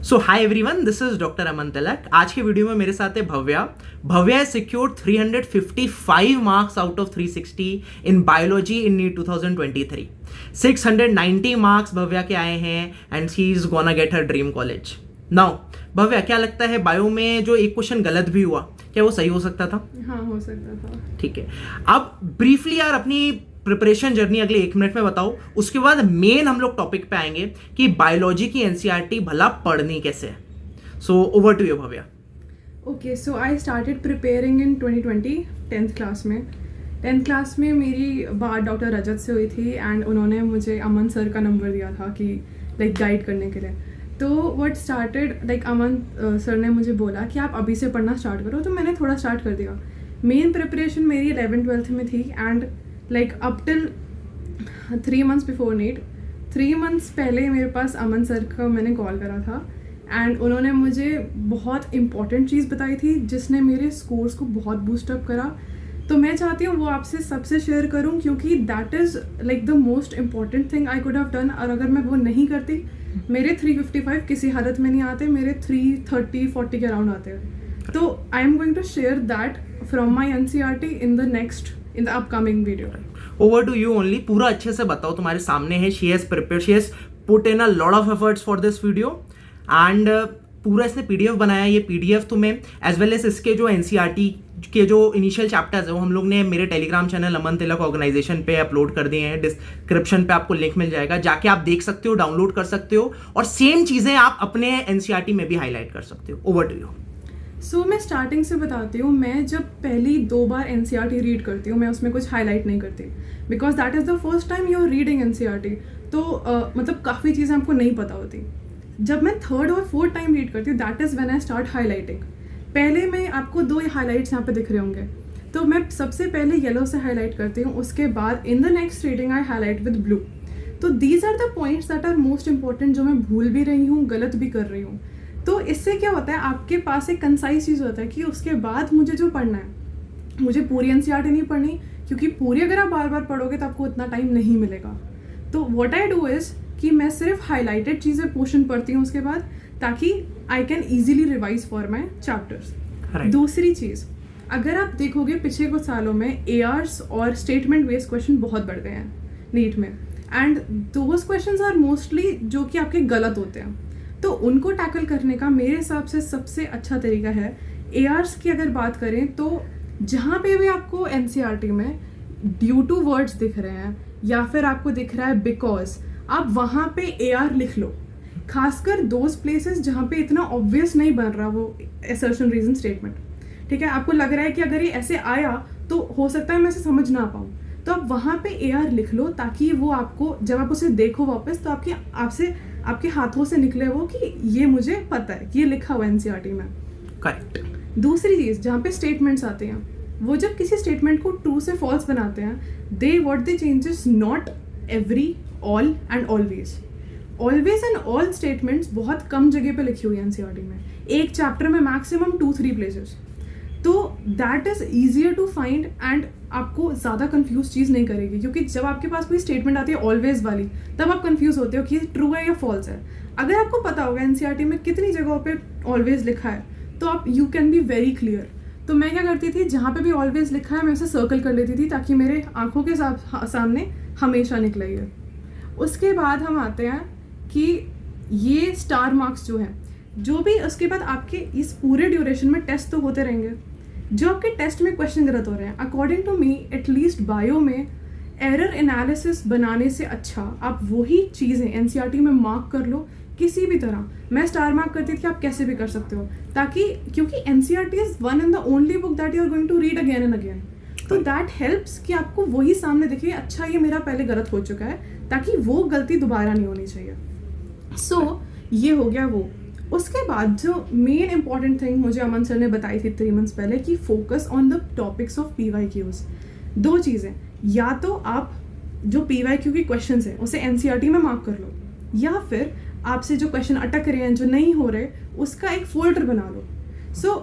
So hi everyone, this is doctor Aman Tilak. आज के video में मेरे साथ है Bhavya. Bhavya has secured 355 marks out of 360 in biology in NEET 2023। 690 marks Bhavya के आए हैं and she is gonna get her dream college. Now Bhavya, क्या लगता है बायो में जो एक क्वेश्चन गलत भी हुआ, क्या वो सही हो सकता था? हाँ, हो सकता था। ठीक है, अब ब्रीफली यार अपनी प्रिपरेशन जर्नी अगले 1 मिनट में बताओ। उसके बाद मेन हम लोग टॉपिक पे आएंगे कि बायोलॉजी की एनसीईआरटी भला पढ़नी कैसे है। So over to you Bhavya. Okay, so I started preparing in 2020 10th class में। 10th क्लास में मेरी बात डॉक्टर रजत से हुई थी एंड उन्होंने मुझे अमन सर का नंबर दिया था कि लाइक गाइड करने के लिए। तो what started like Aman sir ने मुझे बोला कि आप अभी से पढ़ना स्टार्ट करो, तो मैंने थोड़ा स्टार्ट कर दिया। मेन प्रिपरेशन मेरी 11th-12th में थी and like up till 3 months before NEET, 3 months पहले मेरे पास अमन सर का मैंने कॉल करा था एंड उन्होंने मुझे बहुत इंपॉर्टेंट चीज़ बताई थी जिसने मेरे स्कोर्स को बहुत बूस्टअप करा। तो मैं चाहती हूँ वो आपसे सबसे शेयर करूँ क्योंकि that is like the most important thing I could have done. और अगर मैं वो नहीं करती, मेरे 355 किसी हालत में नहीं आते, मेरे 330-40 के अराउंड आते हैं। तो I am going to share that from my NCERT in the upcoming video. Over to you only. पूरा अच्छे से बताओ, तुम्हारे सामने है। She has prepared, she has put in a lot of efforts for this video and पूरा इसने PDF बनाया। ये पीडीएफ तुम्हें एज वेल एज इसके जो एनसीईआरटी के जो इनिशियल चैप्टर्स है वो हम लोग ने मेरे टेलीग्राम चैनल अमन तिलक ऑर्गेनाइजेशन पे अपलोड कर दिए हैं। डिस्क्रिप्शन पे आपको लिंक मिल जाएगा, जाके आप देख सकते हो, डाउनलोड कर सकते हो और सेम चीजें आप अपने एनसीईआरटी में भी हाईलाइट कर सकते हो। Over to you. सो मैं स्टार्टिंग से बताती हूँ। मैं जब पहली 2 बार एनसीईआरटी रीड करती हूँ, मैं उसमें कुछ हाईलाइट नहीं करती because that is the first time you are reading NCERT. तो मतलब काफ़ी चीज़ें आपको नहीं पता होती। जब मैं 3rd और 4th टाइम रीड करती हूँ, that is when I start highlighting. पहले मैं आपको 2 हाईलाइट्स यहाँ पे दिख रहे होंगे, तो मैं सबसे पहले येलो से हाईलाइट करती हूँ, उसके बाद in the next reading I highlight with blue. तो these are the points that are most important, जो मैं भूल भी रही हूँ, गलत भी कर रही हूँ। तो इससे क्या होता है, आपके पास एक कंसाइज चीज़ होता है कि उसके बाद मुझे जो पढ़ना है, मुझे पूरी एनसीईआरटी नहीं पढ़नी क्योंकि पूरी अगर आप बार बार पढ़ोगे तो आपको उतना टाइम नहीं मिलेगा। तो व्हाट आई डू इज़ कि मैं सिर्फ हाईलाइटेड चीज़ें पोर्शन पढ़ती हूँ उसके बाद, ताकि I can easily revise for my chapters. दूसरी चीज़, अगर आप देखोगे पिछले कुछ सालों में एआर्स और स्टेटमेंट बेस्ड क्वेश्चन बहुत बढ़ गए हैं नीट में and those questions are mostly जो कि आपके गलत होते हैं। तो उनको टैकल करने का मेरे हिसाब से सबसे अच्छा तरीका है, एआर्स की अगर बात करें तो जहाँ पे भी आपको एनसीईआरटी में ड्यू टू वर्ड्स दिख रहे हैं या फिर आपको दिख रहा है बिकॉज, आप वहाँ पे एआर लिख लो। खासकर दोज प्लेसेस जहाँ पे इतना ऑब्वियस नहीं बन रहा वो असर्शन रीजन स्टेटमेंट। ठीक है, आपको लग रहा है कि अगर ये ऐसे आया तो हो सकता है मैं इसे समझ ना पाऊँ, तो आप वहाँ पे एआर लिख लो ताकि वो आपको जब आप उसे देखो वापस तो आपके हाथों से निकले वो कि ये मुझे पता है कि ये लिखा हुआ है एनसीईआरटी में। करेक्ट। दूसरी चीज़, जहाँ पे स्टेटमेंट्स आते हैं, वो जब किसी स्टेटमेंट को ट्रू से फॉल्स बनाते हैं, they changes not every, all and always. Always and all statements बहुत कम जगह पे लिखी हुई है एनसीईआरटी में, एक चैप्टर में मैक्सिमम 2-3 प्लेसेस। तो that is easier to find and आपको ज़्यादा कंफ्यूज चीज़ नहीं करेगी, क्योंकि जब आपके पास कोई स्टेटमेंट आती है ऑलवेज वाली, तब आप कंफ्यूज होते हो कि ट्रू है या फॉल्स है। अगर आपको पता होगा एनसीईआरटी में कितनी जगहों पे ऑलवेज लिखा है, तो आप you can be very clear. तो मैं क्या करती थी, जहाँ पे भी ऑलवेज लिखा है मैं उसे सर्कल कर लेती थी ताकि मेरे आंखों के सामने हमेशा निकले ये। उसके बाद हम आते हैं कि ये स्टार मार्क्स जो है, जो भी उसके बाद आपके इस पूरे ड्यूरेशन में टेस्ट तो होते रहेंगे। जो आपके टेस्ट में क्वेश्चन गलत हो रहे हैं, according to me at least bio में एरर एनालिसिस बनाने से अच्छा आप वही चीज़ें एनसीईआरटी में मार्क कर लो किसी भी तरह। मैं स्टार मार्क करती थी, आप कैसे भी कर सकते हो, ताकि क्योंकि NCERT is one and the only book that you are going to read again and again. तो दैट हेल्प्स कि आपको वही सामने दिखे, अच्छा ये मेरा पहले गलत हो चुका है, ताकि वो गलती दोबारा नहीं होनी चाहिए। सो ये हो गया वो। उसके बाद जो मेन इंपॉर्टेंट थिंग मुझे अमन सर ने बताई थी 3 months पहले कि focus on the topics of PYQs। 2 चीज़ें, या तो आप जो PYQ की क्वेश्चंस हैं उसे एनसीईआरटी में मार्क कर लो, या फिर आपसे जो क्वेश्चन अटक रहे हैं, जो नहीं हो रहे, उसका एक फोल्डर बना लो। सो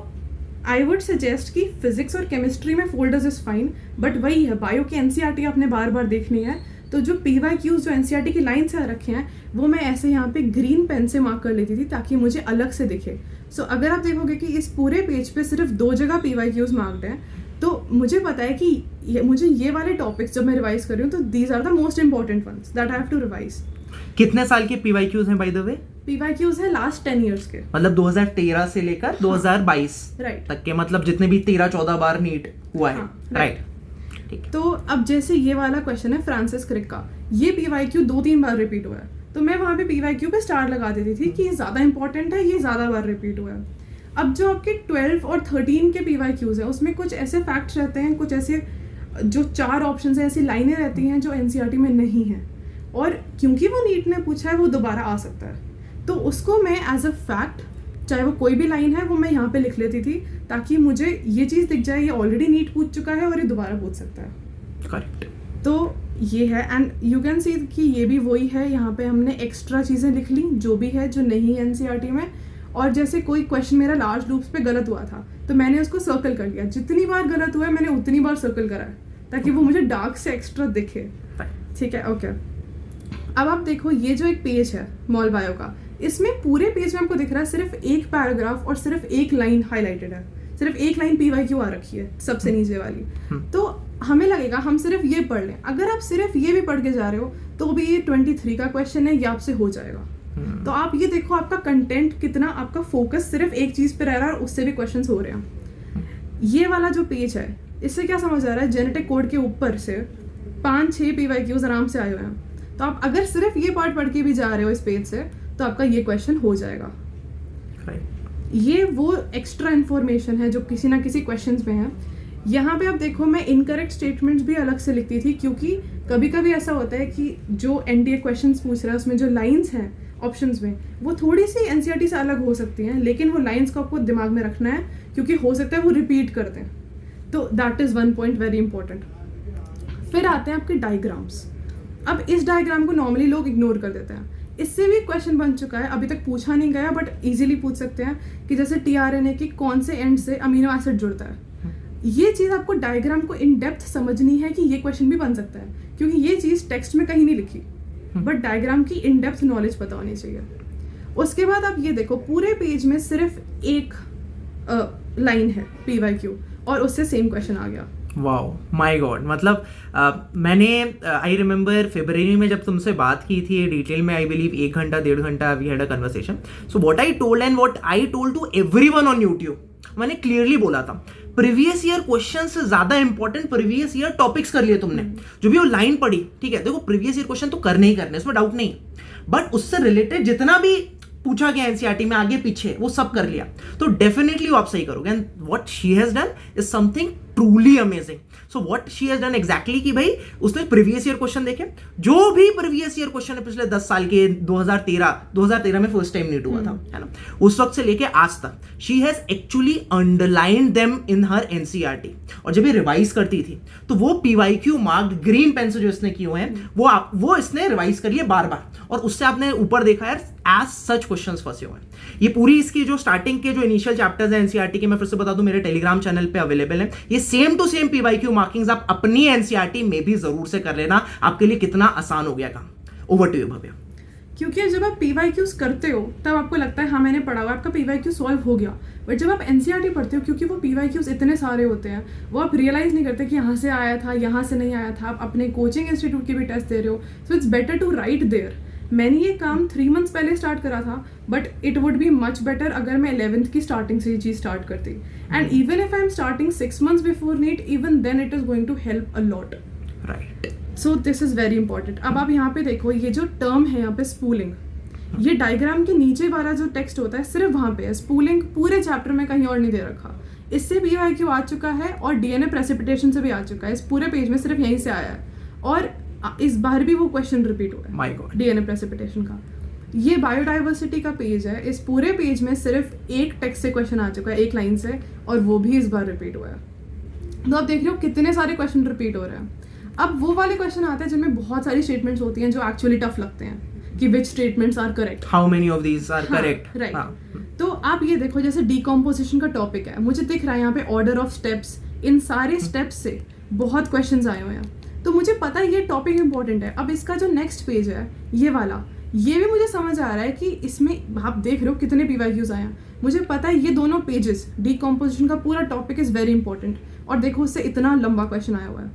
आई वुड सजेस्ट कि फिजिक्स और केमिस्ट्री में फोल्डर्स इज़ फाइन, बट वही है, बायो की एनसीईआरटी आपने बार बार देखनी है तो जो PYQs जो NCERT की लाइन से रखे हैं वो मैं ऐसे यहाँ पे ग्रीन पेन से मार्क कर लेती थी ताकि मुझे अलग से दिखे। सो अगर आप देखोगे कि इस पूरे पेज पे सिर्फ 2 जगह PYQs मार्क्ड हैं, तो मुझे पता है कि मुझे ये वाले टॉपिक्स जब मैं रिवाइज कर रही हूँ तो these are the most important ones that I have to revise. कितने साल के PYQs हैं बाय द वे? PYQs है लास्ट 10 ईयर्स के, मतलब 2013 से लेकर 2022 राइट तक के, मतलब जितने भी 13-14 बार नीट हुआ है, राइट? ठीक है। तो अब जैसे ये वाला क्वेश्चन है फ्रांसिस क्रिक का, ये PYQ 2-3 बार रिपीट हुआ है, तो मैं वहाँ पे PYQ पे स्टार लगा देती थी कि ये ज़्यादा इंपॉर्टेंट है, ये ज़्यादा बार रिपीट हुआ है। अब जो आपके 12 और 13 के PYQs है उसमें कुछ ऐसे फैक्ट्स रहते हैं, कुछ ऐसे जो 4 ऑप्शन है, ऐसी लाइनें रहती हैं जो NCERT में नहीं है, और क्योंकि वो नीट ने पूछा है वो दोबारा आ सकता है, तो उसको मैं एज अ फैक्ट, चाहे वो कोई भी लाइन है, वो मैं यहाँ पे लिख लेती थी ताकि मुझे ये चीज़ दिख जाए ये ऑलरेडी नीट पूछ चुका है और ये दोबारा पूछ सकता है। करेक्ट। तो ये है, एंड यू कैन सी कि ये भी वही है, यहाँ पे हमने एक्स्ट्रा चीज़ें लिख ली जो भी है जो नहीं है NCERT में। और जैसे कोई क्वेश्चन मेरा लार्ज लूप्स पे गलत हुआ था तो मैंने उसको सर्कल कर लिया, जितनी बार गलत हुआ है मैंने उतनी बार सर्कल करा है ताकि वो मुझे डार्क से एक्स्ट्रा दिखे। ठीक है, ओके। अब आप देखो ये जो एक पेज है मॉल बायो का, इसमें पूरे पेज में आपको दिख रहा है सिर्फ एक पैराग्राफ और सिर्फ एक लाइन हाईलाइटेड है, सिर्फ एक लाइन PYQ आ रखी है सबसे नीचे वाली। तो हमें लगेगा हम सिर्फ ये पढ़ लें, अगर आप सिर्फ ये भी पढ़ के जा रहे हो तो भी ये 23 का क्वेश्चन है, ये आपसे हो जाएगा। तो आप ये देखो आपका कंटेंट कितना, आपका फोकस सिर्फ एक चीज पे रह रहा है और उससे भी क्वेश्चंस हो रहे हैं। ये वाला जो पेज है इससे क्या समझ आ रहा है, जेनेटिक कोड के ऊपर से 5-6 PYQs आराम से आए हुए हैं, तो आप अगर सिर्फ ये पार्ट पढ़ के भी जा रहे हो इस पेज से तो आपका ये क्वेश्चन हो जाएगा। ये वो एक्स्ट्रा इन्फॉर्मेशन है जो किसी ना किसी क्वेश्चंस में है। यहाँ पे आप देखो मैं इनकरेक्ट स्टेटमेंट्स भी अलग से लिखती थी, क्योंकि कभी कभी ऐसा होता है कि जो NDA क्वेश्चंस पूछ रहा है उसमें जो लाइंस हैं ऑप्शंस में वो थोड़ी सी NCERT से अलग हो सकती हैं, लेकिन वो लाइंस को आपको दिमाग में रखना है क्योंकि हो सकता है वो रिपीट कर दें। तो that is one point very important. फिर आते हैं आपके डायग्राम्स। अब इस डायग्राम को नॉर्मली लोग इग्नोर कर देते हैं, इससे भी क्वेश्चन बन चुका है, अभी तक पूछा नहीं गया बट इजीली पूछ सकते हैं कि जैसे tRNA के कौन से एंड से अमीनो एसिड जुड़ता है। ये चीज़ आपको डायग्राम को इन डेप्थ समझनी है कि ये क्वेश्चन भी बन सकता है, क्योंकि ये चीज़ टेक्स्ट में कहीं नहीं लिखी, बट डायग्राम की इन डेप्थ नॉलेज पता होनी चाहिए। उसके बाद आप ये देखो पूरे पेज में सिर्फ एक लाइन है PYQ और उससे सेम क्वेश्चन आ गया। वाओ माय गॉड, मतलब मैंने आई रिमेंबर फरवरी में जब तुमसे बात की थी डिटेल में, आई बिलीव 1 घंटा 1.5 घंटा we had a conversation. So what I told and what I told to everyone on YouTube, मैंने क्लियरली बोला था प्रीवियस ईयर क्वेश्चन से ज्यादा इंपॉर्टेंट प्रीवियस ईयर टॉपिक्स कर लिए तुमने, जो भी वो लाइन पढ़ी, ठीक है। देखो प्रीवियस ईयर क्वेश्चन तो करने ही करने, इसमें डाउट नहीं, बट उससे रिलेटेड जितना भी पूछा गया NCERT में आगे पीछे वो सब कर लिया, तो डेफिनेटली वो आप सही करोगे। And what she has done is something truly amazing. So what she has done exactly कि भाई उसने प्रीवियस ईयर क्वेश्चन देखे, जो भी प्रीवियस ईयर क्वेश्चन है पिछले 10 साल के, 2013 में फर्स्ट टाइम नीट हुआ था, है ना, उस वक्त से लेके आज तक she has actually underline them in her NCERT। और जब ये रिवाइज करती थी तो वो PYQ मार्क्ड ग्रीन पेन से जो इसने किए हुए हैं वो इसने रिवाइज कर लिए बार बार, और उससे आपने ऊपर देखा यार एज सच क्वेश्चंस फंसे हुए हैं। ये पूरी इसकी जो स्टार्टिंग के जो इनिशियल चैप्टर्स हैं NCERT के, मैं फिर से बता दूं मेरे टेलीग्राम चैनल पे अवेलेबल है। ये same to same PYQ markings आप अपनी NCERT में भी जरूर से कर लेना, आपके लिए कितना आसान हो गया काम। Over to you Bhavya. क्योंकि जब आप PYQs करते हो तब आपको लगता है हाँ मैंने पढ़ा हुआ, आपका PYQ सॉल्व हो गया, बट जब आप NCERT पढ़ते हो क्योंकि वो PYQs इतने सारे होते हैं वो आप रियलाइज नहीं करते कि यहाँ से आया था, यहाँ से नहीं आया था। आप अपने कोचिंग इंस्टीट्यूट के भी टेस्ट दे रहे हो, so it's better to write there. मैंने ये काम 3 मंथ्स पहले स्टार्ट करा था, but it would be much better अगर मैं 11th की स्टार्टिंग से ये चीज़ स्टार्ट करती। And even if I am starting 6 months before NEET, even then it is going to help a lot, right. So this is very important. अब आप यहाँ पे देखो ये जो टर्म है यहाँ पे स्पूलिंग, ये डायग्राम के नीचे वाला जो टेक्स्ट होता है सिर्फ वहाँ पे है, स्पूलिंग पूरे चैप्टर में कहीं और नहीं दे रखा। इससे PYQ आ चुका है और DNA प्रेसिपिटेशन से भी आ चुका है, इस पूरे पेज में सिर्फ यहीं से आया है, और इस बार भी वो क्वेश्चन रिपीट हुआ है माय गॉड DNA प्रेसिपिटेशन का। ये बायोडाइवर्सिटी का पेज है, इस पूरे पेज में सिर्फ एक टेक्स्ट से क्वेश्चन आ चुका है, एक लाइन से, और वो भी इस बार रिपीट हुआ है। तो आप देख रहे हो कितने सारे क्वेश्चन रिपीट हो रहे हैं। अब वो वाले क्वेश्चन आते हैं जिनमें बहुत सारी स्टेटमेंट्स होती हैं जो एक्चुअली टफ लगते हैं कि which statements are correct, how many of these are correct, right. तो आप ये देखो जैसे डिकम्पोजिशन का टॉपिक है, मुझे दिख रहा है यहाँ पे ऑर्डर ऑफ स्टेप्स, इन सारे स्टेप्स से बहुत क्वेश्चंस आए हुए हैं। तो मुझे पता है ये टॉपिक इंपॉर्टेंट है। अब इसका जो नेक्स्ट पेज है ये वाला, ये भी मुझे समझ आ रहा है कि इसमें आप देख रहे हो कितने PYQs आए हैं, मुझे पता है ये दोनों पेजेस डीकम्पोजिशन का पूरा टॉपिक इज़ वेरी इंपॉर्टेंट, और देखो उससे इतना लंबा क्वेश्चन आया हुआ है।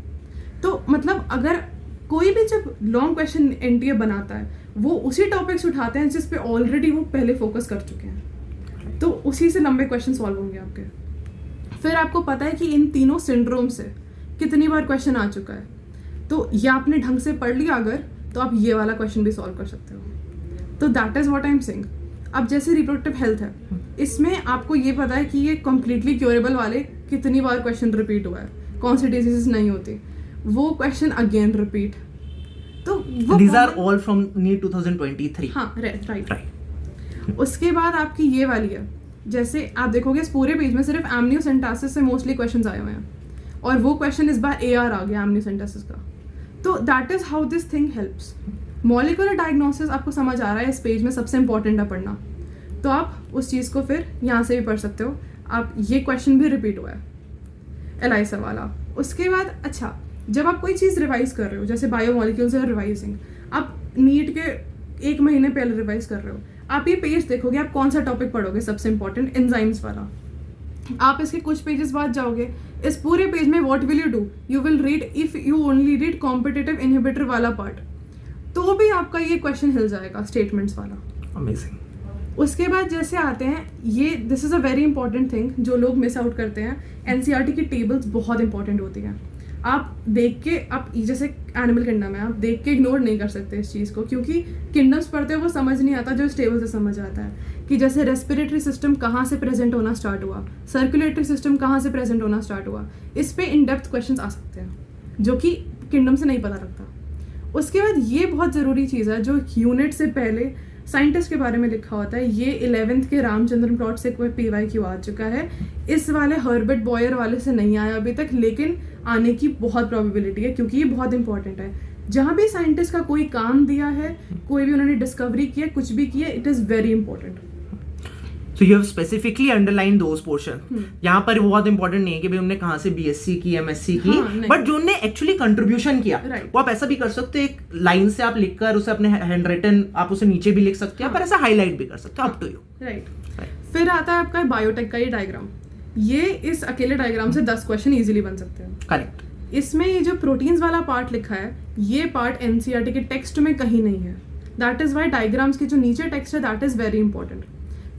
तो मतलब अगर कोई भी जब लॉन्ग क्वेश्चन NTA बनाता है वो उसी टॉपिक से उठाते हैं जिस पे ऑलरेडी वो पहले फोकस कर चुके हैं, तो उसी से लंबे क्वेश्चन सॉल्व होंगे आपके। फिर आपको पता है कि इन तीनों सिंड्रोम से कितनी बार क्वेश्चन आ चुका है, तो ये आपने ढंग से पढ़ लिया अगर, तो आप ये वाला क्वेश्चन भी सॉल्व कर सकते हो। तो that is what I am saying. अब जैसे रिप्रोडक्टिव हेल्थ है, इसमें आपको ये पता है कि ये कम्प्लीटली क्योरेबल वाले कितनी बार क्वेश्चन रिपीट हुआ है, कौन सी डिजीजेस नहीं होती, वो क्वेश्चन अगेन रिपीट। तो वो These are all from NEET 2023. हाँ राइट। उसके बाद आपकी ये वाली है, जैसे आप देखोगे इस पूरे पेज में सिर्फ एमनियोसेंटासिस से मोस्टली क्वेश्चंस आए हुए हैं, और वो क्वेश्चन इस बार AR आ गया एमनियोसेंटासिस का। तो that is how this thing helps. Molecular diagnosis आपको समझ आ रहा है, इस पेज में सबसे इंपॉर्टेंट है पढ़ना, तो आप उस चीज़ को फिर यहाँ से भी पढ़ सकते हो। आप ये क्वेश्चन भी रिपीट हुआ है एलाइसा वाला। उसके बाद अच्छा, जब आप कोई चीज़ रिवाइज कर रहे हो, जैसे बायोमोलिक्यूल्स है रिवाइजिंग, आप नीट के 1 महीने पहले रिवाइज कर रहे हो, आप ये पेज देखोगे, आप कौन सा टॉपिक पढ़ोगे, सबसे इंपॉर्टेंट एंजाइम्स वाला। आप इसके कुछ पेजेस बाद जाओगे, इस पूरे पेज में what will you do, you will read, if you only read competitive inhibitor वाला पार्ट, तो भी आपका ये क्वेश्चन हिल जाएगा स्टेटमेंट्स वाला। अमेजिंग। उसके बाद जैसे आते हैं ये, this is a very important thing जो लोग मिस आउट करते हैं, NCERT की टेबल्स बहुत इंपॉर्टेंट होती हैं। आप देख के, आप जैसे एनिमल किंगडम है, आप देख के इग्नोर नहीं कर सकते इस चीज़ को, क्योंकि किंगडम्स पढ़ते हो वो समझ नहीं आता जो इस टेबल से समझ आता है, कि जैसे रेस्पिरेटरी सिस्टम कहाँ से प्रेजेंट होना स्टार्ट हुआ, सर्कुलेटरी सिस्टम कहाँ से प्रेजेंट होना स्टार्ट हुआ, इस पे इन डेप्थ क्वेश्चंस आ सकते हैं जो कि किंगडम से नहीं पता लगता। उसके बाद ये बहुत ज़रूरी चीज़ है जो यूनिट से पहले साइंटिस्ट के बारे में लिखा होता है, ये 11th के रामचंद्रन प्लॉट से कोई PYQ आ चुका है, इस वाले हर्बर्ट बॉयर वाले से नहीं आया अभी तक, लेकिन आने की बहुत प्रोबेबिलिटी है, क्योंकि ये बहुत इंपॉर्टेंट है। जहाँ भी साइंटिस्ट का कोई काम दिया है, कोई भी उन्होंने डिस्कवरी किया, कुछ भी किया, it is very important. So you have specifically underlined those portion. यहाँ पर बहुत इंपॉर्टेंट नहीं है कि भाई उन्होंने कहाँ से BSc की, MSc की, बट जो उन्होंने एक्चुअली कंट्रीब्यूशन किया, वो आप ऐसा भी कर सकते हो, एक लाइन से आप लिखकर उसे अपने हैंड रिटन आप उसे नीचे भी लिख सकते हो, पर ऐसा हाईलाइट भी कर सकते हो, अप टू यू। राइट। फिर आता है आपका बायोटेक का ये डायग्राम, ये इस अकेले डायग्राम से 10 क्वेश्चन इजीली बन सकते हैं। करेक्ट। इसमें ये जो प्रोटीन्स वाला पार्ट लिखा है, ये पार्ट NCERT के टेक्स्ट में कहीं नहीं है, दैट इज वाई डायग्राम्स के जो नीचे टेक्स्ट है दैट इज वेरी इंपॉर्टेंट।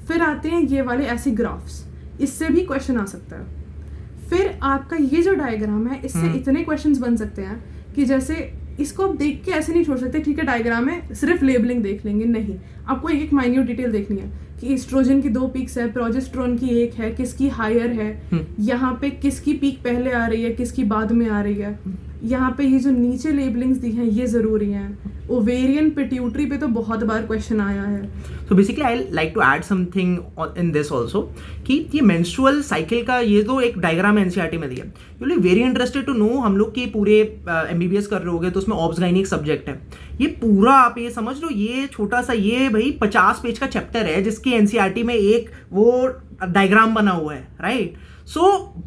फिर आते हैं ये वाले ऐसे ग्राफ्स, इससे भी क्वेश्चन आ सकता है। फिर आपका ये जो डायग्राम है, इससे इतने क्वेश्चंस बन सकते हैं कि जैसे इसको आप देख के ऐसे नहीं छोड़ सकते, ठीक है डायग्राम है सिर्फ लेबलिंग देख लेंगे, नहीं, आपको एक एक माइन्यूट डिटेल देखनी है कि एस्ट्रोजन की 2 पीक्स है, प्रोजेस्टेरोन की 1 है, किसकी हायर है, यहाँ पे किसकी पीक पहले आ रही है, किसकी बाद में आ रही है, यहाँ पे ये जो नीचे लेबलिंग्स दी हैं ये ज़रूरी हैं। ओवेरियन पिट्यूटरी पे तो बहुत बार क्वेश्चन आया है। तो basically I like to add something in this also, कि ये मेंस्ट्रुअल साइकिल का ये तो एक डायग्राम NCERT में दिया, you will very interested to know, हम लोग के पूरे MBBS कर रहे होगे तो उसमें ऑब्स गाइनी एक सब्जेक्ट है, ये पूरा आप ये समझ लो, ये छोटा सा ये भाई 50 पेज का चैप्टर है जिसकी NCERT में एक वो डायग्राम बना हुआ है, राइट। सो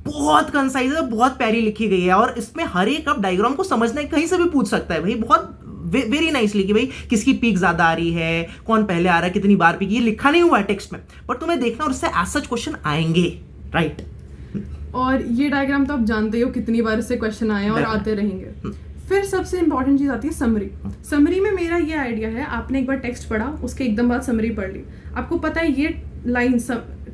बहुत कंसाइज है, बहुत प्यारी लिखी गई है, और इसमें हर एक अब डायग्राम को समझना है, कहीं से भी पूछ सकता है भाई, बहुत वेरी नाइसली कि भाई किसकी पीक ज्यादा आ रही है, कौन पहले आ रहा है, कितनी बार पीक, ये लिखा नहीं हुआ है टेक्स्ट में, बट तुम्हें देखना और इससे एज सच क्वेश्चन आएंगे, राइट। और ये डायग्राम तो आप जानते हो कितनी बार इससे क्वेश्चन आए और आते रहेंगे। फिर सबसे इंपॉर्टेंट चीज़ आती है समरी। समरी में मेरा ये आइडिया है, आपने एक बार टेक्स्ट पढ़ा, उसके एकदम बाद समरी पढ़ ली, आपको पता है ये लाइन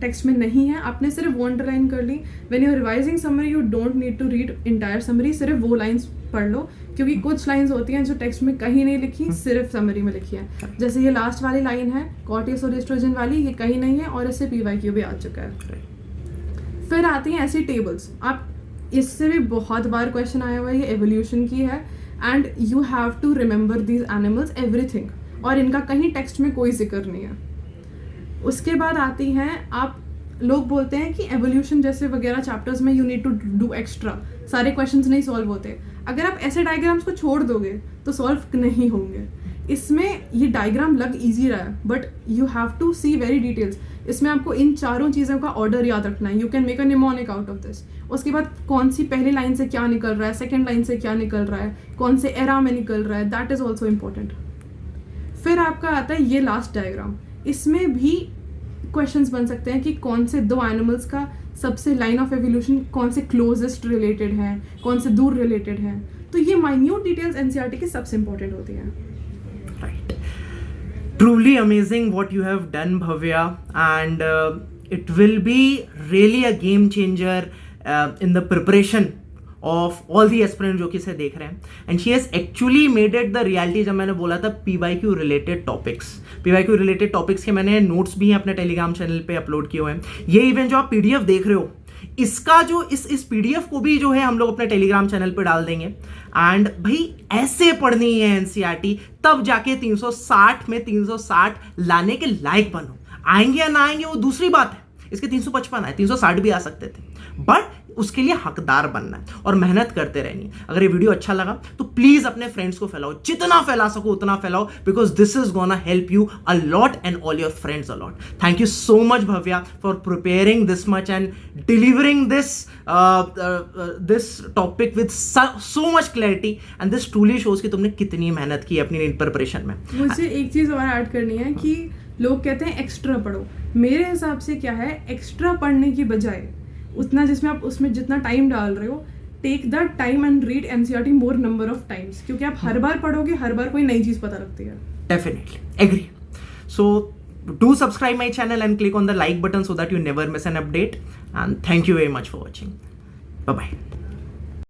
टेक्स्ट में नहीं है, आपने सिर्फ वो अंडरलाइन कर ली। When you are revising summary you don't need to read entire summary, सिर्फ वो लाइंस पढ़ लो, क्योंकि कुछ लाइंस होती हैं जो टेक्स्ट में कहीं नहीं लिखी, सिर्फ समरी में लिखी है। जैसे ये लास्ट वाली लाइन है कॉर्टिसोल एस्ट्रोजन वाली, ये कहीं नहीं है और इससे PYQ भी आ चुका है। फिर आती हैं ऐसी टेबल्स, आप इससे भी बहुत बार क्वेश्चन आया हुआ है, ये एवोल्यूशन की है, and you have to remember these animals everything, और इनका कहीं टेक्स्ट में कोई जिक्र नहीं है। उसके बाद आती हैं, आप लोग बोलते हैं कि एवोल्यूशन जैसे वगैरह चैप्टर्स में you need to do extra, सारे क्वेश्चंस नहीं सॉल्व होते। अगर आप ऐसे डायग्राम्स को छोड़ दोगे तो सॉल्व नहीं होंगे। इसमें ये डायग्राम लग इजी रहा है but you have to see very details. इसमें आपको इन चारों चीज़ों का ऑर्डर याद रखना है. You can make a mnemonic out of this. उसके बाद कौन सी पहली लाइन से क्या निकल रहा है, सेकेंड लाइन से क्या निकल रहा है, कौन से एरा में निकल रहा है, दैट इज़ ऑल्सो इम्पोर्टेंट. फिर आपका आता है ये लास्ट डायग्राम. इसमें भी क्वेश्चंस बन सकते हैं कि कौन से दो एनिमल्स का सबसे लाइन ऑफ एवोल्यूशन कौन से क्लोजेस्ट रिलेटेड है, कौन से दूर रिलेटेड है. तो ये माइन्यूट डिटेल्स एनसीईआरटी की सबसे इंपॉर्टेंट होती हैं. Right. Truly amazing what you have done, Bhavya, and it will be really a game changer in the preparation of all the aspirants जो कि इसे देख रहे हैं. And she has actually made it the reality. जब मैंने बोला था PYQ related topics के मैंने नोट्स भी अपने टेलीग्राम चैनल पे अपलोड किए हुए हैं. ये इवेंट जो आप PDF देख रहे हो, इसका जो इस PDF को भी जो है हम लोग अपने टेलीग्राम चैनल पे डाल देंगे. एंड भाई ऐसे पढ़नी है एनसीईआरटी, तब जाके 360 में 360 लाने के लायक बनो. आएंगे या ना आएंगे वो दूसरी बात है. इसके 355 आए, 360 भी आ सकते थे, बट उसके लिए हकदार बनना है और मेहनत करते रहनी है. अगर ये वीडियो अच्छा लगा तो प्लीज अपने फ्रेंड्स को फैलाओ, जितना फैला सको उतना फैलाओ, because this is gonna help you a lot and all your friends a lot. Thank you so much Bhavya for preparing this much and delivering this topic with so much clarity. And this truly shows कि तुमने कितनी मेहनत की अपनी preparation में. मुझे एक चीज़ और ऐड करनी है कि लोग कहते हैं एक्स्ट्रा पढ़ो. मेरे हिसाब से क्या है, एक्स्ट्रा पढ़ने की बजाय उतना जिसमें आप उसमें जितना टाइम डाल रहे हो, take the time and read NCERT more number of times. क्योंकि आप हर बार पढ़ोगे, हर बार कोई नई चीज़ पता लगती है. Definitely agree. So do subscribe my channel and click on the like button so that you never miss an update. And thank you very much for watching. Bye bye.